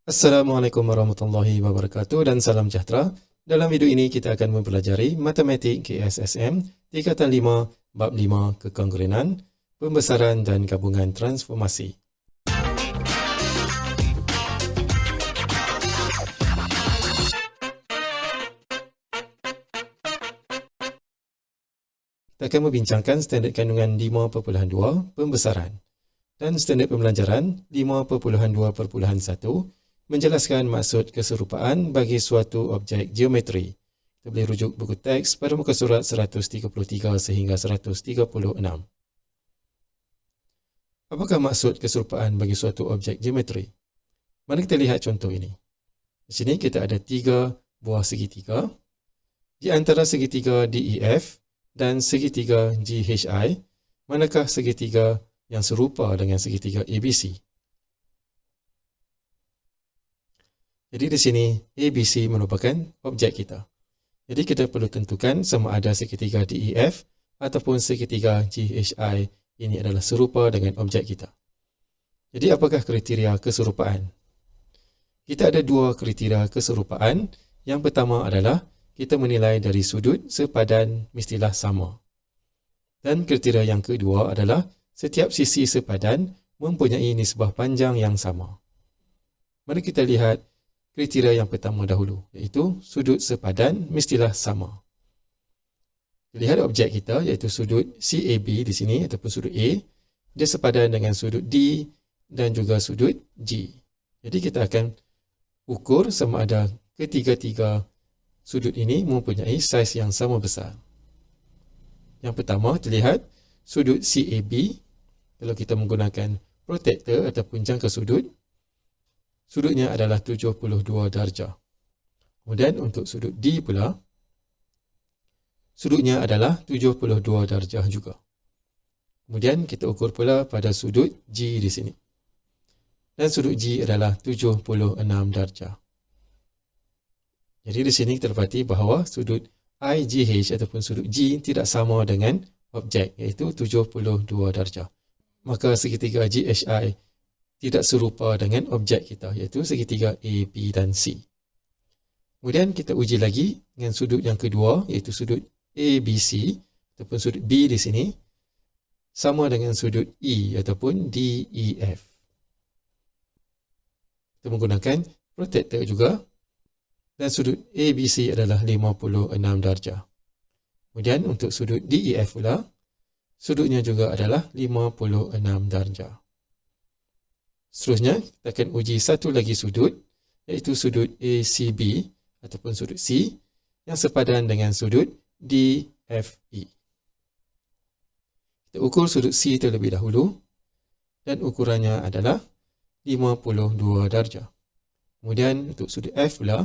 Assalamualaikum warahmatullahi wabarakatuh dan salam sejahtera. Dalam video ini kita akan mempelajari Matematik KSSM tingkatan 5 bab 5 kekongruenan, pembesaran dan gabungan transformasi. Kita akan membincangkan standard kandungan 5.2 pembesaran dan standard pembelajaran 5.2.1 menjelaskan maksud keserupaan bagi suatu objek geometri. Kita boleh rujuk buku teks pada muka surat 133 sehingga 136. Apakah maksud keserupaan bagi suatu objek geometri? Mari kita lihat contoh ini. Di sini kita ada 3 buah segitiga. Di antara segitiga DEF dan segitiga GHI, manakah segitiga yang serupa dengan segitiga ABC? Jadi di sini ABC merupakan objek kita. Jadi kita perlu tentukan sama ada segitiga DEF ataupun segitiga GHI ini adalah serupa dengan objek kita. Jadi apakah kriteria keserupaan? Kita ada 2 kriteria keserupaan. Yang pertama adalah kita menilai dari sudut sepadan mestilah sama. Dan kriteria yang kedua adalah setiap sisi sepadan mempunyai nisbah panjang yang sama. Mari kita lihat kriteria yang pertama dahulu, iaitu sudut sepadan mestilah sama. Lihat objek kita, iaitu sudut CAB di sini, ataupun sudut A, dia sepadan dengan sudut D dan juga sudut G. Jadi kita akan ukur sama ada ketiga-tiga sudut ini mempunyai saiz yang sama besar. Yang pertama, terlihat sudut CAB, kalau kita menggunakan protektor ataupun jangka sudut, sudutnya adalah 72 darjah. Kemudian untuk sudut D pula, sudutnya adalah 72 darjah juga. Kemudian kita ukur pula pada sudut G di sini. Dan sudut G adalah 76 darjah. Jadi di sini terdapati bahawa sudut IGH ataupun sudut G tidak sama dengan objek, iaitu 72 darjah. Maka segitiga GHI tidak serupa dengan objek kita, iaitu segitiga A, B dan C. Kemudian kita uji lagi dengan sudut yang kedua, iaitu sudut ABC ataupun sudut B di sini sama dengan sudut E ataupun DEF. Kita menggunakan protektor juga dan sudut ABC adalah 56 darjah. Kemudian untuk sudut DEF pula, sudutnya juga adalah 56 darjah. Seterusnya, kita akan uji satu lagi sudut, iaitu sudut ACB ataupun sudut C yang sepadan dengan sudut DFE. Kita ukur sudut C terlebih dahulu dan ukurannya adalah 52 darjah. Kemudian untuk sudut F pula,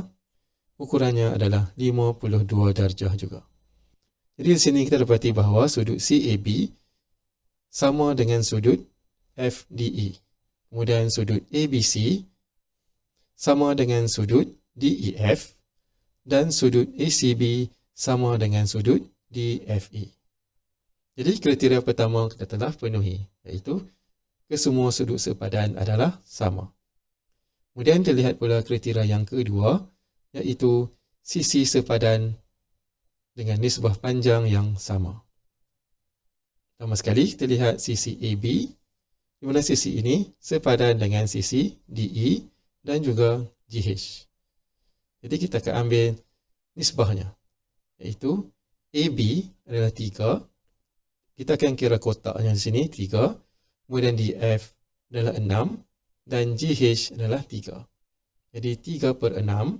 ukurannya adalah 52 darjah juga. Jadi di sini kita dapati bahawa sudut CAB sama dengan sudut FDE. Kemudian sudut ABC sama dengan sudut DEF dan sudut ACB sama dengan sudut DFE. Jadi kriteria pertama kita telah penuhi, iaitu kesemua sudut sepadan adalah sama. Kemudian terlihat pula kriteria yang kedua, iaitu sisi sepadan dengan nisbah panjang yang sama. Pertama sekali kita lihat sisi AB, di mana sisi ini sepadan dengan sisi DE dan juga GH. Jadi kita akan ambil nisbahnya, iaitu AB adalah 3. Kita akan kira kotaknya di sini 3. Kemudian DF adalah 6 dan GH adalah 3. Jadi 3/6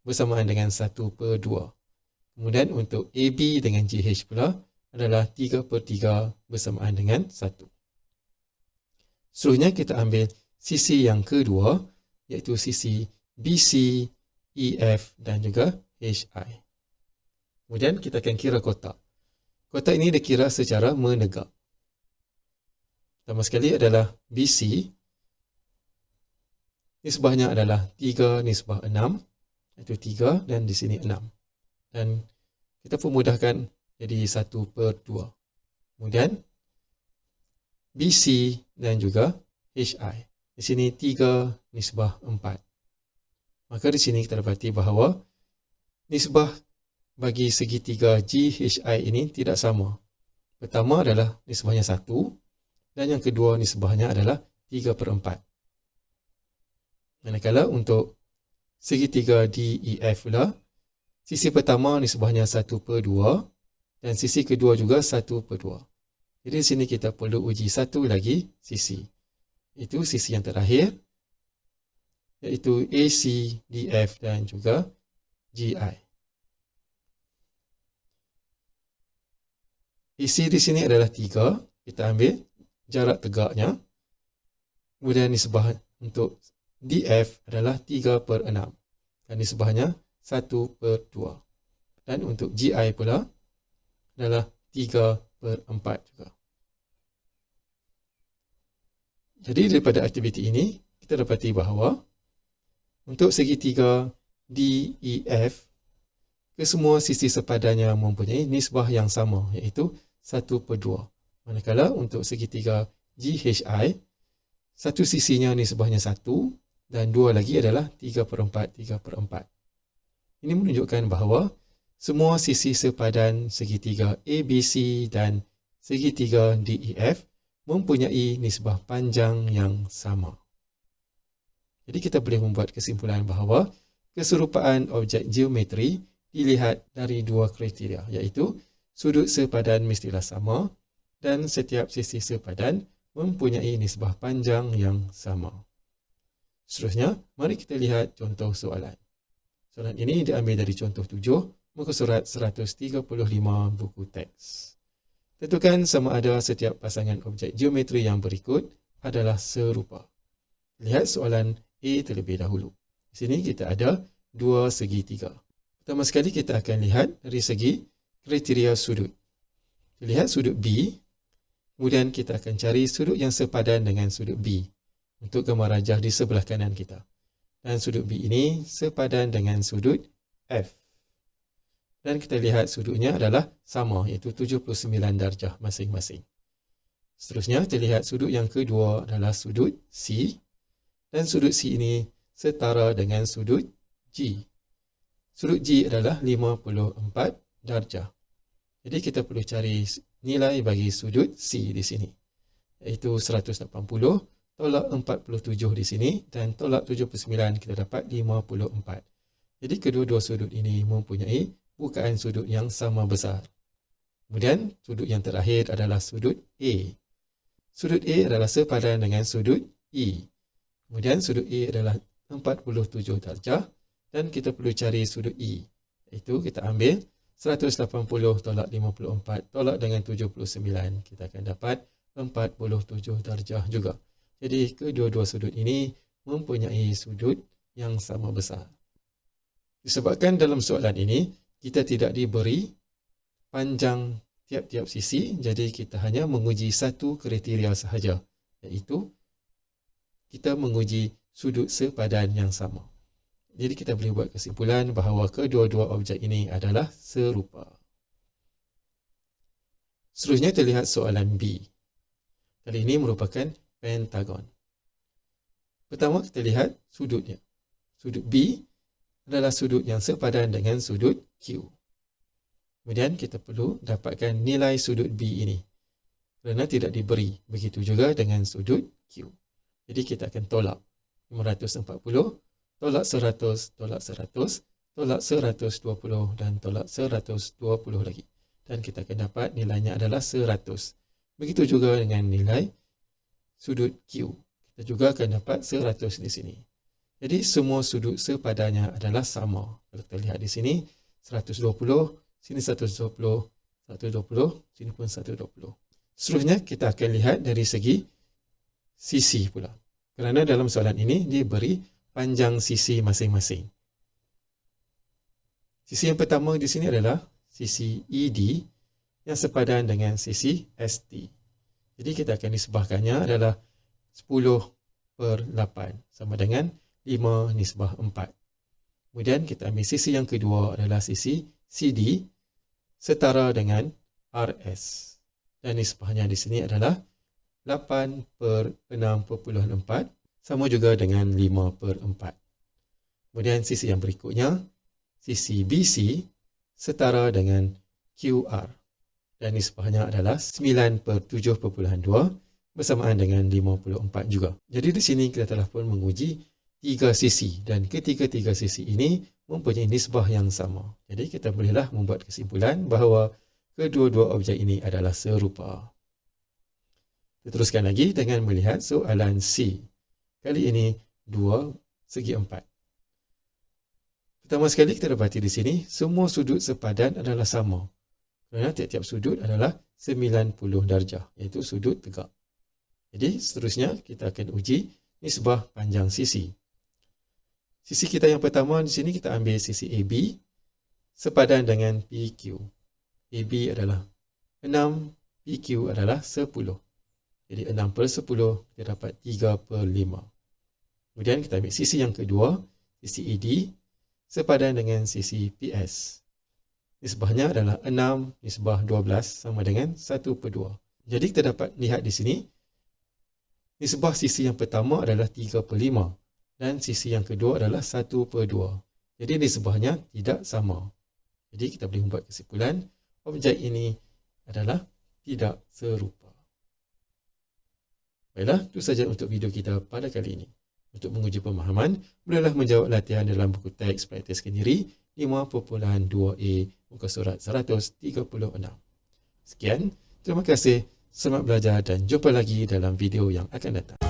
bersamaan dengan 1/2. Kemudian untuk AB dengan GH pula adalah 3/3 bersamaan dengan 1. Seterusnya kita ambil sisi yang kedua, iaitu sisi BC, EF dan juga HI. Kemudian kita akan kira kotak. Kotak ini dikira secara menegak. Pertama sekali adalah BC. Nisbahnya adalah 3/6, iaitu 3 dan di sini 6. Dan kita pemudahkan jadi 1/2. Kemudian BC dan juga HI. Di sini 3/4. Maka di sini kita dapati bahawa nisbah bagi segitiga GHI ini tidak sama. Pertama adalah nisbahnya 1 dan yang kedua nisbahnya adalah 3/4. Manakala untuk segitiga DEF pula, sisi pertama nisbahnya 1/2 dan sisi kedua juga 1/2. Jadi di sini kita perlu uji satu lagi sisi. Itu sisi yang terakhir, iaitu AC, DF dan juga GI. AC di sini adalah 3. Kita ambil jarak tegaknya. Kemudian nisbah untuk DF adalah 3/6. Dan nisbahnya 1/2. Dan untuk GI pula adalah 3/4 juga. Jadi daripada aktiviti ini, kita dapati bahawa untuk segitiga DEF, kesemua sisi sepadannya mempunyai nisbah yang sama, iaitu 1/2. Manakala untuk segitiga GHI, satu sisinya nisbahnya 1 dan dua lagi adalah 3/4. Ini menunjukkan bahawa semua sisi sepadan segitiga ABC dan segitiga DEF mempunyai nisbah panjang yang sama. Jadi kita boleh membuat kesimpulan bahawa keserupaan objek geometri dilihat dari dua kriteria, iaitu sudut sepadan mestilah sama dan setiap sisi sepadan mempunyai nisbah panjang yang sama. Seterusnya, mari kita lihat contoh soalan. Soalan ini diambil dari contoh 7, muka surat 135 buku teks. Tentukan sama ada setiap pasangan objek geometri yang berikut adalah serupa. Lihat soalan A terlebih dahulu. Di sini kita ada dua segitiga. Pertama sekali kita akan lihat dari segi kriteria sudut. Lihat sudut B, kemudian kita akan cari sudut yang sepadan dengan sudut B untuk gambar rajah di sebelah kanan kita. Dan sudut B ini sepadan dengan sudut F. Dan kita lihat sudutnya adalah sama, iaitu 79 darjah masing-masing. Seterusnya, kita lihat sudut yang kedua adalah sudut C. Dan sudut C ini setara dengan sudut G. Sudut G adalah 54 darjah. Jadi kita perlu cari nilai bagi sudut C di sini, iaitu 180 tolak 47 di sini dan tolak 79 kita dapat 54. Jadi kedua-dua sudut ini mempunyai bukaan sudut yang sama besar. Kemudian sudut yang terakhir adalah sudut A. Sudut A adalah sepadan dengan sudut E. Kemudian sudut A adalah 47 darjah dan kita perlu cari sudut E. Iaitu kita ambil 180 tolak 54 tolak dengan 79. Kita akan dapat 47 darjah juga. Jadi kedua-dua sudut ini mempunyai sudut yang sama besar. Disebabkan dalam soalan ini kita tidak diberi panjang tiap-tiap sisi, jadi kita hanya menguji satu kriteria sahaja, iaitu kita menguji sudut sepadan yang sama. Jadi kita boleh buat kesimpulan bahawa kedua-dua objek ini adalah serupa. Seterusnya kita lihat soalan B. Kali ini merupakan pentagon. Pertama kita lihat sudutnya. Sudut B adalah sudut yang sepadan dengan sudut Q. Kemudian kita perlu dapatkan nilai sudut B ini kerana tidak diberi. Begitu juga dengan sudut Q. Jadi kita akan tolak 540, tolak 100, tolak 100, tolak 120 dan tolak 120 lagi. Dan kita akan dapat nilainya adalah 100. Begitu juga dengan nilai sudut Q. Kita juga akan dapat 100 di sini. Jadi semua sudut sepadannya adalah sama. Kalau kita lihat di sini 120, sini 120, 120, sini pun 120. Seterusnya kita akan lihat dari segi sisi pula. Kerana dalam soalan ini diberi panjang sisi masing-masing. Sisi yang pertama di sini adalah sisi ED yang sepadan dengan sisi ST. Jadi kita akan nisbahkannya adalah 10/8 sama dengan 5 nisbah 4. Kemudian kita ambil sisi yang kedua adalah sisi CD setara dengan RS. Dan nisbahnya di sini adalah 8/6.4 sama juga dengan 5/4. Kemudian sisi yang berikutnya, sisi BC setara dengan QR. Dan nisbahnya adalah 9/7.2 bersamaan dengan 54 juga. Jadi di sini kita telah pun menguji 3 sisi dan ketiga-tiga sisi ini mempunyai nisbah yang sama. Jadi kita bolehlah membuat kesimpulan bahawa kedua-dua objek ini adalah serupa. Kita teruskan lagi dengan melihat soalan C. Kali ini 2 segi 4. Pertama sekali kita dapati di sini semua sudut sepadan adalah sama. Kerana tiap-tiap sudut adalah 90 darjah, iaitu sudut tegak. Jadi seterusnya kita akan uji nisbah panjang sisi. Sisi kita yang pertama di sini kita ambil sisi AB sepadan dengan PQ. AB adalah 6, PQ adalah 10. Jadi 6/10 kita dapat 3/5. Kemudian kita ambil sisi yang kedua, sisi ED sepadan dengan sisi PS. Nisbahnya adalah 6 nisbah 12 sama dengan 1/2. Jadi kita dapat lihat di sini nisbah sisi yang pertama adalah 3/5 dan sisi yang kedua adalah 1/2. Jadi nisbahnya tidak sama. Jadi kita boleh membuat kesimpulan objek ini adalah tidak serupa. Baiklah, itu saja untuk video kita pada kali ini. Untuk menguji pemahaman, bolehlah menjawab latihan dalam buku teks praktis kendiri 5.2a muka surat 136. Sekian, terima kasih, selamat belajar dan jumpa lagi dalam video yang akan datang.